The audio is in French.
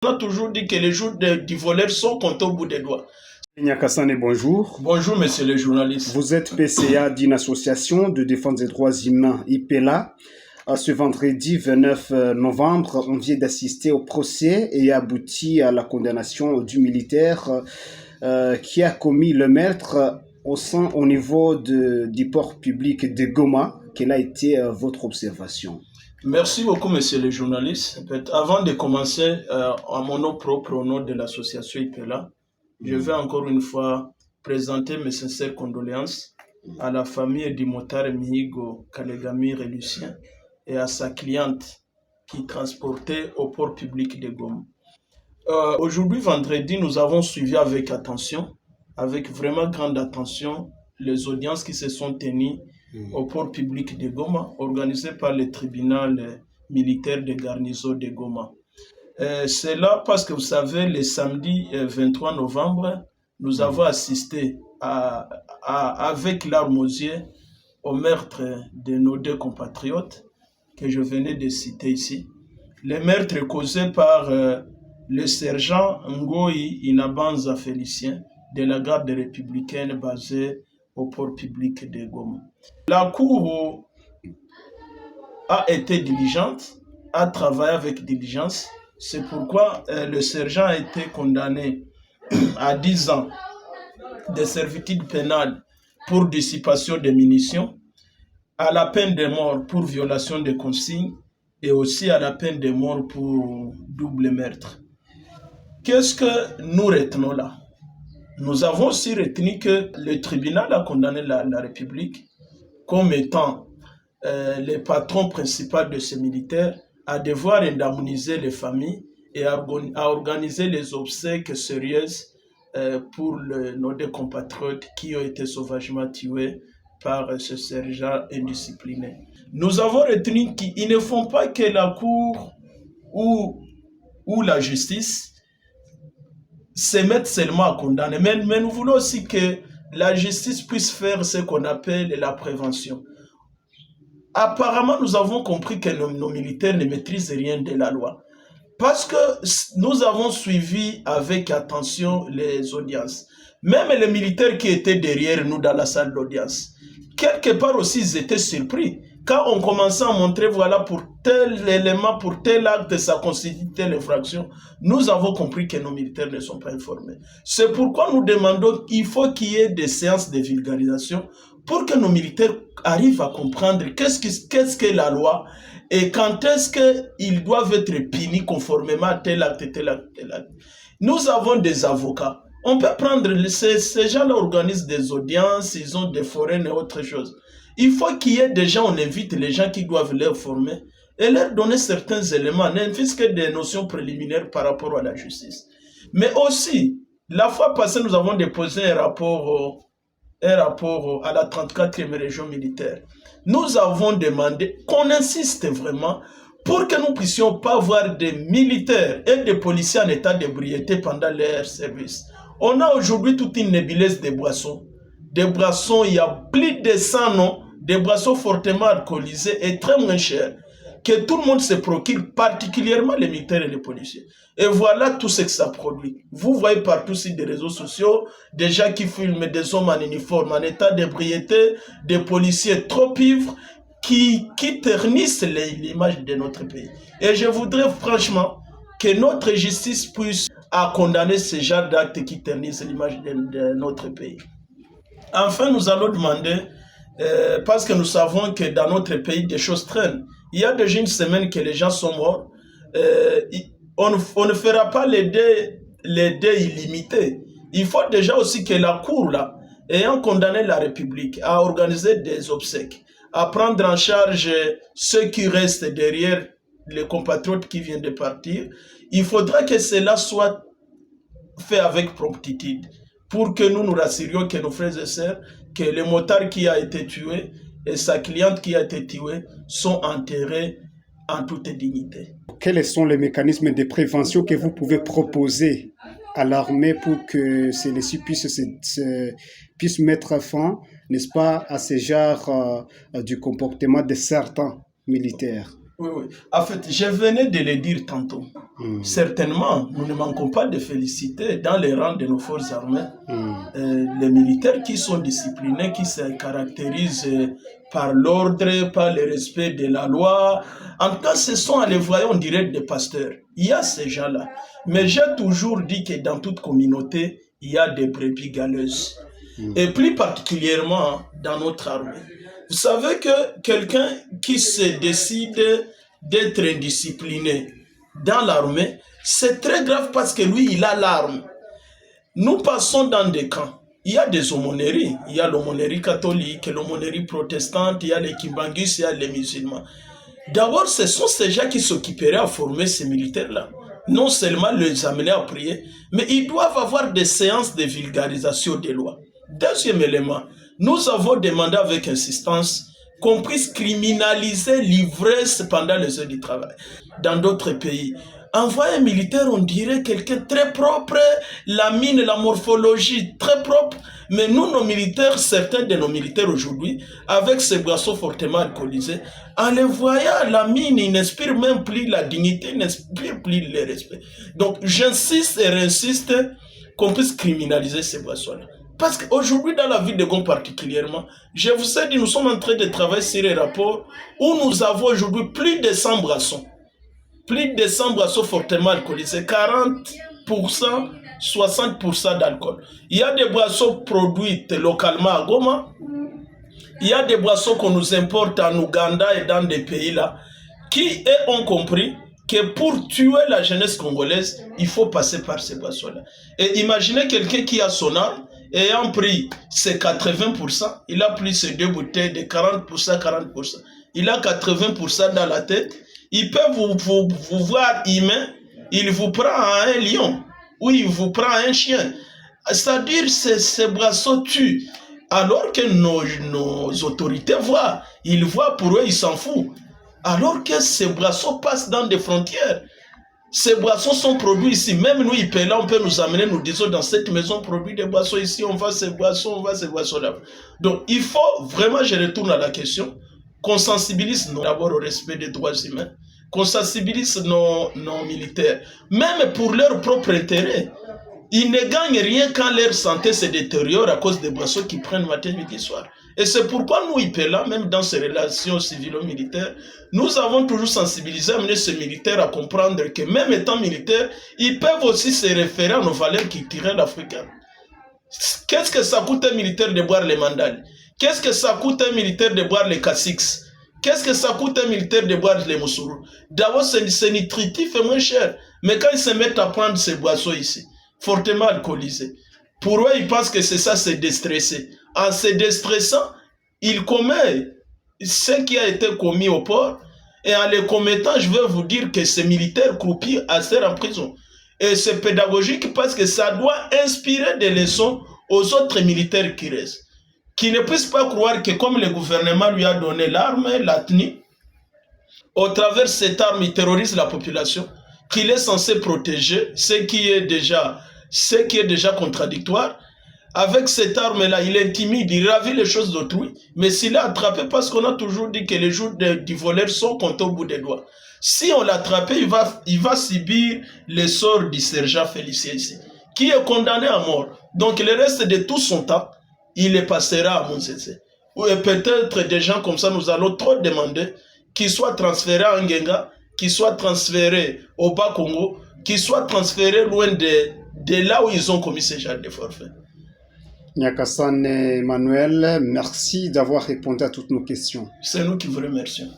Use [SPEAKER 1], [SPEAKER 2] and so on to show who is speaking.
[SPEAKER 1] On a toujours dit que les jours du voleur sont comptés au bout des doigts.
[SPEAKER 2] Nyakassane, bonjour.
[SPEAKER 1] Bonjour, monsieur le journaliste.
[SPEAKER 2] Vous êtes PCA d'une association de défense des droits humains, IPELA. Ce vendredi 29 novembre, on vient d'assister au procès et abouti à la condamnation du militaire qui a commis le meurtre au niveau du port public de Goma. Quelle a été votre observation?
[SPEAKER 1] Merci beaucoup, monsieur le journaliste. Avant de commencer, à mon nom propre, au nom de l'association IPELA, je vais encore une fois présenter mes sincères condoléances à la famille du motard Mihigo Kalegami Lucien et à sa cliente qui transportait au port public de Goma. Aujourd'hui, vendredi, nous avons suivi avec attention, avec vraiment grande attention, les audiences qui se sont tenues au port public de Goma, organisées par le tribunal militaire de garnison de Goma. C'est là parce que vous savez, le samedi 23 novembre, nous avons assisté avec larmes aux yeux au meurtre de nos deux compatriotes que je venais de citer ici. Le meurtre causé par le sergent Ngoï Inabanza Félicien de la garde républicaine basée au port public de Goma. La Cour a été diligente, a travaillé avec diligence. C'est pourquoi le sergent a été condamné à 10 ans de servitude pénale pour dissipation de munitions, à la peine de mort pour violation de consignes et aussi à la peine de mort pour double meurtre. Qu'est-ce que nous retenons là? Nous avons aussi retenu que le tribunal a condamné la République comme étant le patron principal de ces militaires à devoir indemniser les familles et à organiser les obsèques sérieuses pour nos deux compatriotes qui ont été sauvagement tués par ce sergent indiscipliné. Nous avons retenu qu'ils ne font pas que la Cour ou la justice se mettent seulement à condamner, mais nous voulons aussi que la justice puisse faire ce qu'on appelle la prévention. Apparemment, nous avons compris que nos militaires ne maîtrisent rien de la loi. Parce que nous avons suivi avec attention les audiences. Même les militaires qui étaient derrière nous dans la salle d'audience, quelque part aussi, ils étaient surpris. Quand on commençait à montrer, voilà, pour tel élément, pour tel acte, ça constitue telle infraction, nous avons compris que nos militaires ne sont pas informés. C'est pourquoi nous demandons qu'il faut qu'il y ait des séances de vulgarisation pour que nos militaires arrivent à comprendre qu'est-ce que la loi et quand est-ce qu'ils doivent être punis conformément à tel acte, tel acte, tel acte. Nous avons des avocats. On peut prendre, ces gens-là organisent des audiences, ils ont des foraines et autre chose. Il faut qu'il y ait des gens, on invite les gens qui doivent les former et leur donner certains éléments, n'infise que des notions préliminaires par rapport à la justice. Mais aussi, la fois passée, nous avons déposé un rapport à la 34e région militaire. Nous avons demandé qu'on insiste vraiment pour que nous ne puissions pas voir des militaires et des policiers en état d'ébriété pendant leur service. On a aujourd'hui toute une nébuleuse de boissons. Des boissons, il y a plus de 100 noms, des boissons fortement alcoolisées et très moins chères, que tout le monde se procure, particulièrement les militaires et les policiers. Et voilà tout ce que ça produit. Vous voyez partout sur des réseaux sociaux, des gens qui filment des hommes en uniforme, en état d'ébriété, des policiers trop ivres, qui ternissent l'image de notre pays. Et je voudrais franchement que notre justice puisse condamner ce genre d'actes qui ternissent l'image de notre pays. Enfin, nous allons demander, parce que nous savons que dans notre pays, des choses traînent. Il y a déjà une semaine que les gens sont morts. On ne fera pas les dés illimités. Il faut déjà aussi que la Cour, là, ayant condamné la République à organiser des obsèques, à prendre en charge ceux qui restent derrière les compatriotes qui viennent de partir, il faudra que cela soit fait avec promptitude pour que nous nous rassurions que nos frères et sœurs, que le motard qui a été tué et sa cliente qui a été tuée sont enterrés en toute dignité.
[SPEAKER 2] Quels sont les mécanismes de prévention que vous pouvez proposer à l'armée pour que celle-ci puisse mettre fin, n'est-ce pas, à ce genre du comportement de certains militaires?
[SPEAKER 1] Oui, oui. En fait, je venais de le dire tantôt. Certainement, nous ne manquons pas de féliciter dans les rangs de nos forces armées les militaires qui sont disciplinés, qui se caractérisent par l'ordre, par le respect de la loi. En tout cas, ce sont, les voyants directs des pasteurs. Il y a ces gens-là. Mais j'ai toujours dit que dans toute communauté, il y a des brebis galeuses. Et plus particulièrement dans notre armée. Vous savez que quelqu'un qui se décide d'être indiscipliné dans l'armée, c'est très grave parce que lui, il a l'arme. Nous passons dans des camps. Il y a des aumôneries. Il y a l'aumônerie catholique, l'aumônerie protestante, il y a les kimbangus, il y a les musulmans. D'abord, ce sont ces gens qui s'occuperaient à former ces militaires-là. Non seulement les amener à prier, mais ils doivent avoir des séances de vulgarisation des lois. Deuxième élément, nous avons demandé avec insistance qu'on puisse criminaliser l'ivresse pendant les heures du travail. Dans d'autres pays, envoyer un militaire, on dirait quelqu'un très propre, la mine, la morphologie très propre. Mais nous, nos militaires, certains de nos militaires aujourd'hui, avec ces boissons fortement alcoolisées, en les voyant, la mine, ils n'inspirent même plus la dignité, ils n'inspirent plus le respect. Donc, j'insiste et réinsiste qu'on puisse criminaliser ces boissons-là. Parce qu'aujourd'hui, dans la ville de Goma particulièrement, je vous ai dit, nous sommes en train de travailler sur les rapports où nous avons aujourd'hui plus de 100 boissons. Plus de 100 boissons fortement alcoolisées, 40%, 60% d'alcool. Il y a des boissons produites localement à Goma. Il y a des boissons qu'on nous importe en Ouganda et dans des pays là, qui ont compris que pour tuer la jeunesse congolaise, il faut passer par ces boissons-là. Et imaginez quelqu'un qui a son arme, ayant pris ses 80%, il a pris ses 2 bouteilles de 40%, 40%. Il a 80% dans la tête. Il peut vous voir humain, il vous prend à un lion, ou il vous prend à un chien. C'est-à-dire, ces boissons tuent. Alors que nos autorités voient, ils voient pour eux, ils s'en foutent. Alors que ces boissons passent dans des frontières. Ces boissons sont produites ici. Même nous, Ipela, on peut nous amener, nous disons, dans cette maison, on produit des boissons ici, on va ces boissons là. Donc, il faut vraiment, je retourne à la question, qu'on sensibilise d'abord au respect des droits humains, qu'on sensibilise nos militaires, même pour leur propre intérêt. Ils ne gagnent rien quand leur santé se détériore à cause des boissons qu'ils prennent matin, midi, soir. Et c'est pourquoi nous, IPELA, même dans ces relations civilo-militaires, nous avons toujours sensibilisé, amené ces militaires à comprendre que même étant militaires, ils peuvent aussi se référer à nos valeurs culturelles africaines. Qu'est-ce que ça coûte un militaire de boire les mandales? Qu'est-ce que ça coûte un militaire de boire les caciques? Qu'est-ce que ça coûte un militaire de boire les moussourous? D'abord, c'est nutritif et moins cher. Mais quand ils se mettent à prendre ces boissons ici, fortement alcoolisées, pour eux, ils pensent que c'est ça, c'est déstresser. En se déstressant, ils commettent ce qui a été commis au port. Et en les commettant, je vais vous dire que ces militaires croupis seront en prison. Et c'est pédagogique parce que ça doit inspirer des leçons aux autres militaires qui restent. Qui ne puissent pas croire que comme le gouvernement lui a donné l'arme, la tenue, au travers de cette arme, il terrorise la population, qu'il est censé protéger, ce qui est déjà contradictoire. Avec cette arme-là, il intimide, il ravit les choses d'autrui. Mais s'il est attrapé, parce qu'on a toujours dit que les jours du voleur sont comptés au bout des doigts. Si on l'a attrapé, il va subir le sort du sergent Félicien ici, qui est condamné à mort. Donc le reste de tout son temps, il le passera à Monsese. Ou peut-être des gens comme ça, nous allons trop demander qu'ils soient transférés à Ngenga, qu'ils soient transférés au Bas-Congo, qu'ils soient transférés loin de là où ils ont commis ce genre de forfait.
[SPEAKER 2] Nyakasan Emmanuel, merci d'avoir répondu à toutes nos questions.
[SPEAKER 1] C'est nous qui vous remercions.